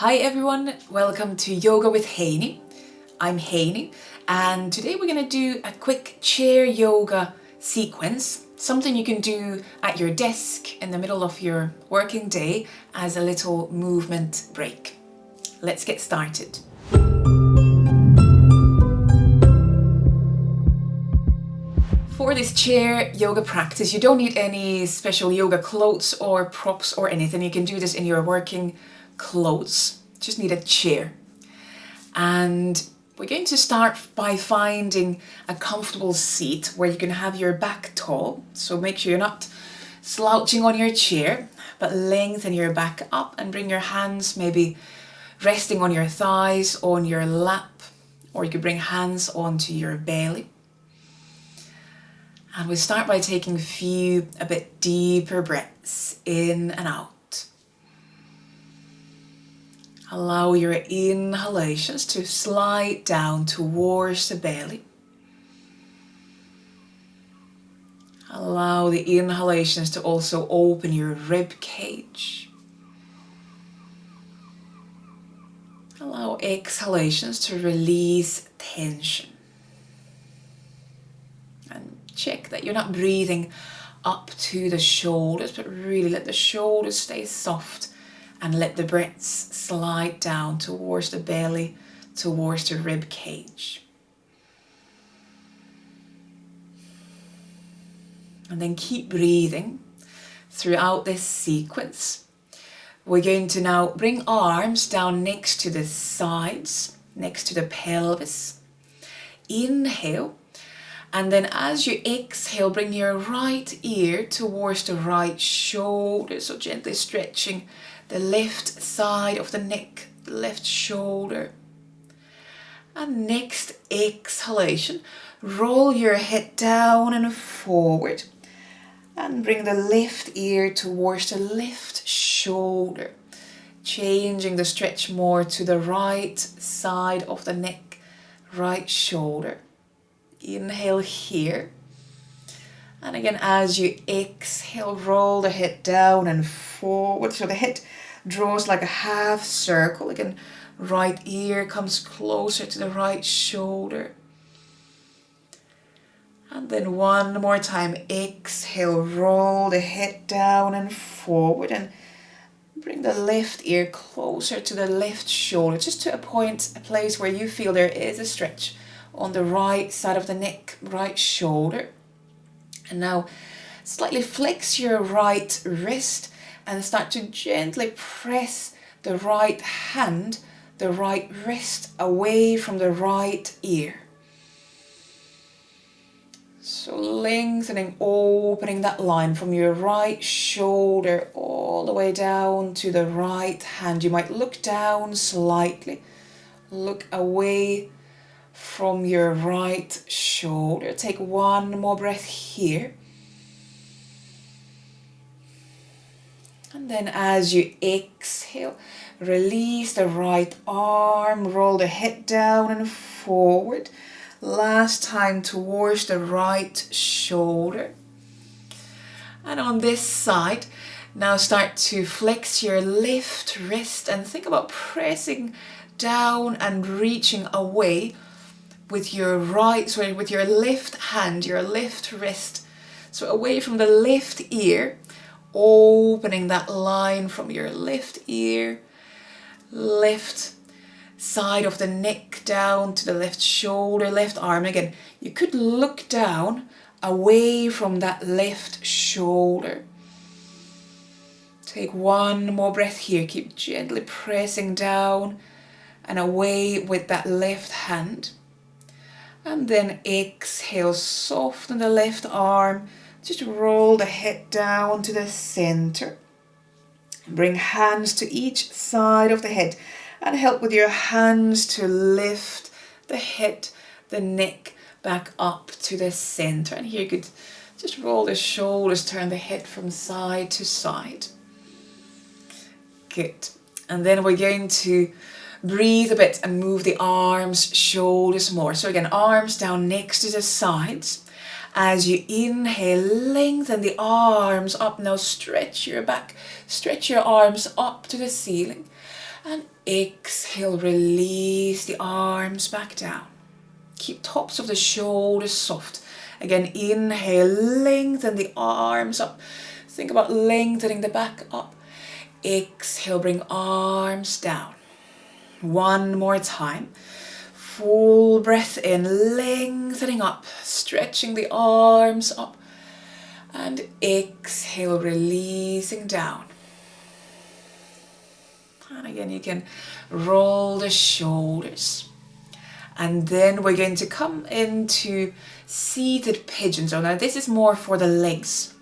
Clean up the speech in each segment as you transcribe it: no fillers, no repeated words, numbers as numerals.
Hi everyone, welcome to Yoga with Heini. I'm Heini and today we're going to do a quick chair yoga sequence, something you can do at your desk in the middle of your working day as a little movement break. Let's get started. For this chair yoga practice, you don't need any special yoga clothes or props or anything. You can do this in your working clothes. Just need a chair. And we're going to start by finding a comfortable seat where you can have your back tall. So make sure you're not slouching on your chair, but lengthen your back up and bring your hands maybe resting on your thighs, on your lap, or you could bring hands onto your belly. And we'll start by taking a bit deeper breaths in and out. Allow your inhalations to slide down towards the belly. Allow the inhalations to also open your rib cage. Allow exhalations to release tension. And check that you're not breathing up to the shoulders, but really let the shoulders stay soft and let the breaths slide down towards the belly, towards the rib cage. And then keep breathing throughout this sequence. We're going to now bring arms down next to the sides, next to the pelvis. Inhale. And then as you exhale, bring your right ear towards the right shoulder. So gently stretching the left side of the neck, the left shoulder. And next exhalation, roll your head down and forward. And bring the left ear towards the left shoulder. Changing the stretch more to the right side of the neck, right shoulder. Inhale here. And again, as you exhale, roll the head down and forward. So the head draws like a half circle. Again, right ear comes closer to the right shoulder. And then one more time, exhale, roll the head down and forward. And bring the left ear closer to the left shoulder, just to a place where you feel there is a stretch on the right side of the neck, right shoulder. And now slightly flex your right wrist and start to gently press the right hand, the right wrist away from the right ear. So lengthening, opening that line from your right shoulder all the way down to the right hand. You might look down slightly, look away from your right shoulder. Take one more breath here. And then as you exhale, release the right arm, roll the head down and forward. Last time towards the right shoulder. And on this side, now start to flex your left wrist and think about pressing down and reaching away with your with your left hand, your left wrist. So away from the left ear, opening that line from your left ear, left side of the neck down to the left shoulder, left arm. Again, you could look down away from that left shoulder. Take one more breath here. Keep gently pressing down and away with that left hand. And then exhale, soften the left arm. Just roll the head down to the center. Bring hands to each side of the head and help with your hands to lift the head, the neck back up to the center. And here you could just roll the shoulders, turn the head from side to side. Good. And then we're going to breathe a bit and move the arms, shoulders more. So again, arms down next to the sides. As you inhale, lengthen the arms up. Now stretch your back, stretch your arms up to the ceiling. And exhale, release the arms back down. Keep tops of the shoulders soft. Again, inhale, lengthen the arms up. Think about lengthening the back up. Exhale, bring arms down. One more time. Full breath in, lengthening up, stretching the arms up. And exhale, releasing down. And again, you can roll the shoulders. And then we're going to come into seated pigeon. So now this is more for the legs.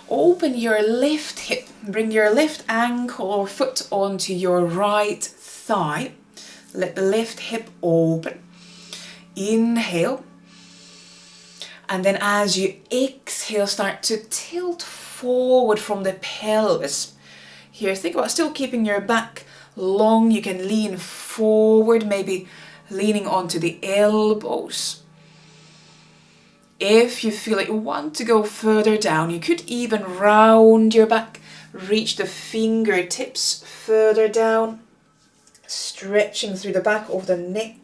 Open your left hip, bring your left ankle or foot onto your right thigh. Let the left hip open. Inhale. And then as you exhale, start to tilt forward from the pelvis. Here, think about still keeping your back long. You can lean forward, maybe leaning onto the elbows. If you feel like you want to go further down, you could even round your back, reach the fingertips further down, stretching through the back of the neck.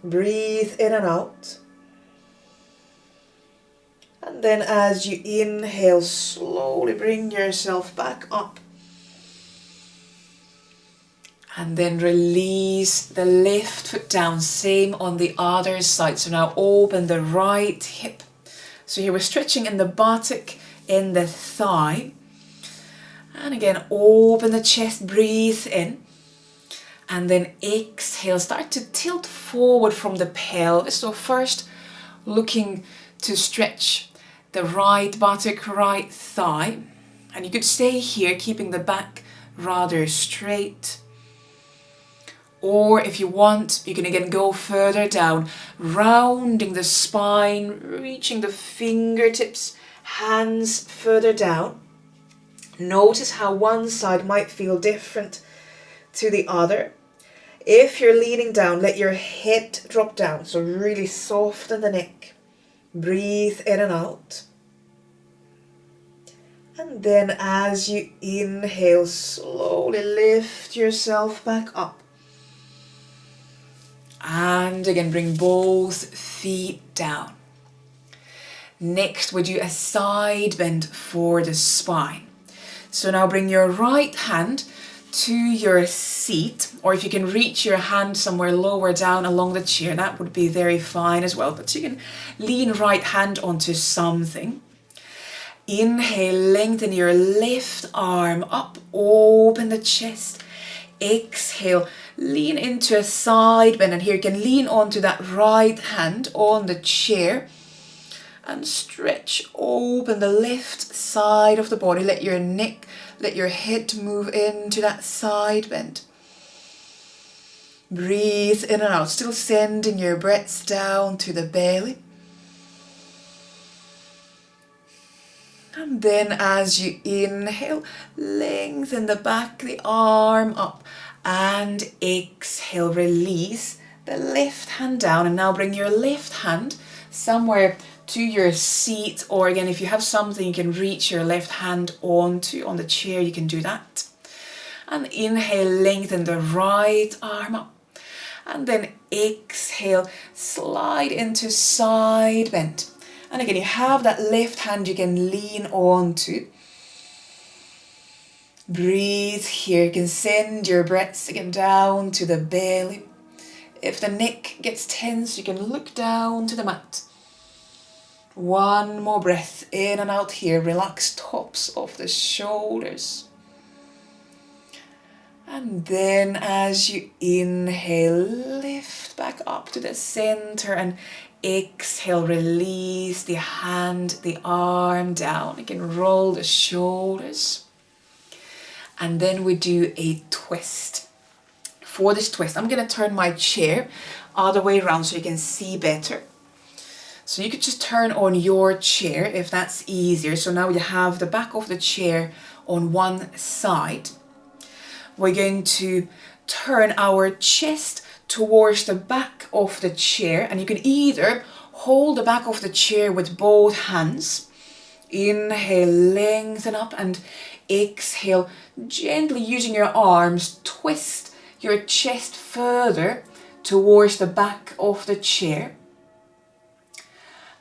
Breathe in and out. And then as you inhale, slowly bring yourself back up. And then release the left foot down, same on the other side. So now open the right hip. So here we're stretching in the buttock, in the thigh. And again, open the chest, breathe in. And then exhale, start to tilt forward from the pelvis. So first, looking to stretch the right buttock, right thigh. And you could stay here, keeping the back rather straight. Or if you want, you can again go further down, rounding the spine, reaching the fingertips, hands further down. Notice how one side might feel different to the other. If you're leaning down, let your head drop down. So really soften the neck. Breathe in and out. And then as you inhale, slowly lift yourself back up. And again, bring both feet down. Next, we do a side bend for the spine. So now bring your right hand to your seat, or if you can reach your hand somewhere lower down along the chair, that would be very fine as well. But you can lean right hand onto something. Inhale, lengthen your left arm up, open the chest. Exhale, lean into a side bend, and here you can lean onto that right hand on the chair and stretch open the left side of the body. Let your neck, let your head move into that side bend. Breathe in and out, still sending your breaths down to the belly. And then as you inhale, lengthen the back, the arm up, and exhale, release the left hand down. And now bring your left hand somewhere to your seat, or again, if you have something you can reach your left hand onto on the chair, you can do that. And inhale, lengthen the right arm up. And then exhale, slide into side bend. And again, you have that left hand you can lean onto. Breathe here. You can send your breaths again down to the belly. If the neck gets tense, you can look down to the mat. One more breath in and out here. Relax tops of the shoulders. And then as you inhale, lift back up to the center, and exhale, release the hand, the arm down. You can roll the shoulders. And then we do a twist. For this twist, I'm going to turn my chair other way around so you can see better. So you could just turn on your chair if that's easier. So now you have the back of the chair on one side. We're going to turn our chest towards the back of the chair, and you can either hold the back of the chair with both hands. Inhale, lengthen up, and exhale, gently using your arms, twist your chest further towards the back of the chair.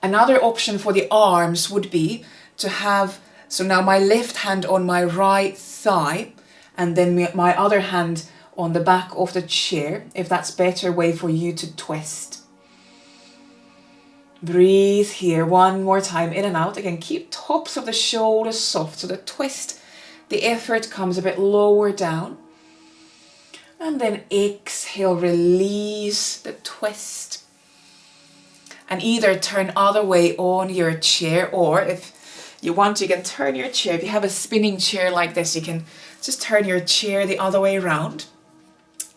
Another option for the arms would be to have, so now my left hand on my right thigh, and then my other hand on the back of the chair, if that's a better way for you to twist. Breathe here, one more time, in and out. Again, keep tops of the shoulders soft, so the twist, the effort comes a bit lower down. And then exhale, release the twist. And either turn other way on your chair, or if you want, you can turn your chair. If you have a spinning chair like this, you can just turn your chair the other way around.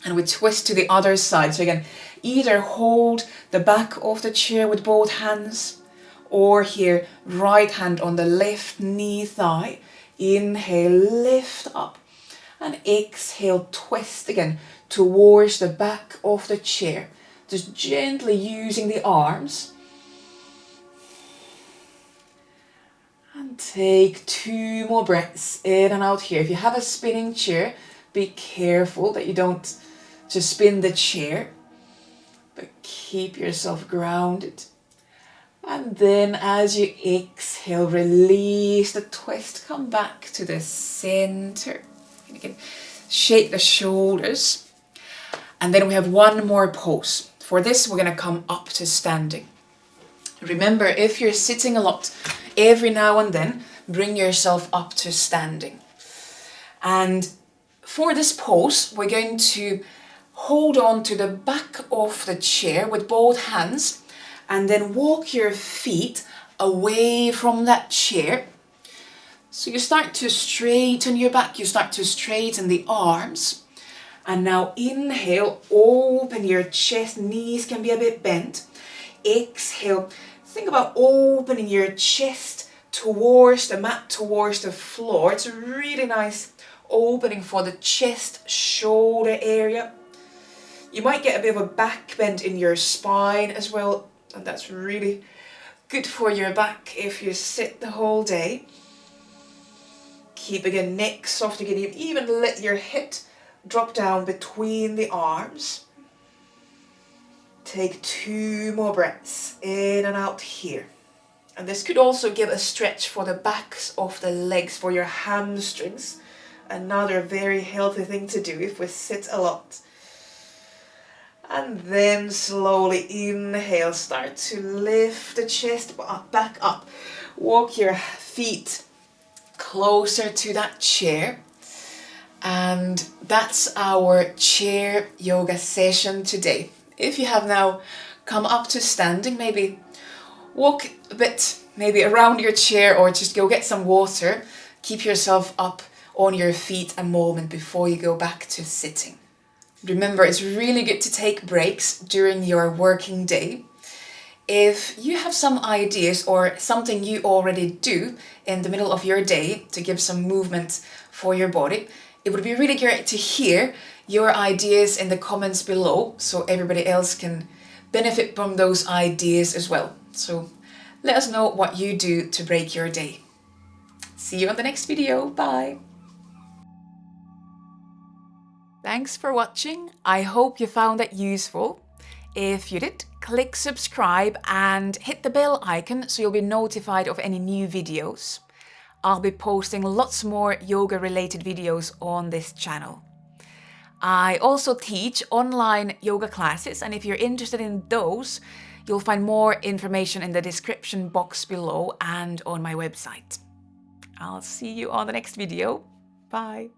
And we twist to the other side. So again, either hold the back of the chair with both hands, or here, right hand on the left knee thigh. Inhale, lift up. And exhale, twist again towards the back of the chair. Just gently using the arms. And take 2 more breaths in and out here. If you have a spinning chair, be careful that you don't just spin the chair, but keep yourself grounded. And then as you exhale, release the twist, come back to the center. You can shake the shoulders. And then we have one more pose. For this, we're going to come up to standing. Remember, if you're sitting a lot, every now and then, bring yourself up to standing. And for this pose, we're going to hold on to the back of the chair with both hands, and then walk your feet away from that chair. So you start to straighten your back, you start to straighten the arms. And now inhale, open your chest, knees can be a bit bent. Exhale, think about opening your chest towards the mat, towards the floor. It's a really nice opening for the chest, shoulder area. You might get a bit of a back bend in your spine as well, and that's really good for your back if you sit the whole day. Keep again, neck soft again, even let your hip drop down between the arms. Take 2 more breaths in and out here. And this could also give a stretch for the backs of the legs, for your hamstrings. Another very healthy thing to do if we sit a lot. And then slowly inhale, start to lift the chest back up. Walk your feet closer to that chair. And that's our chair yoga session today. If you have now come up to standing, maybe walk a bit, maybe around your chair, or just go get some water. Keep yourself up on your feet a moment before you go back to sitting. Remember, it's really good to take breaks during your working day. If you have some ideas or something you already do in the middle of your day to give some movement for your body, it would be really great to hear your ideas in the comments below, so everybody else can benefit from those ideas as well. So let us know what you do to break your day. See you on the next video. Bye. Thanks for watching. I hope you found that useful. If you did, click subscribe and hit the bell icon so you'll be notified of any new videos. I'll be posting lots more yoga related videos on this channel. I also teach online yoga classes, and if you're interested in those, you'll find more information in the description box below and on my website. I'll see you on the next video. Bye.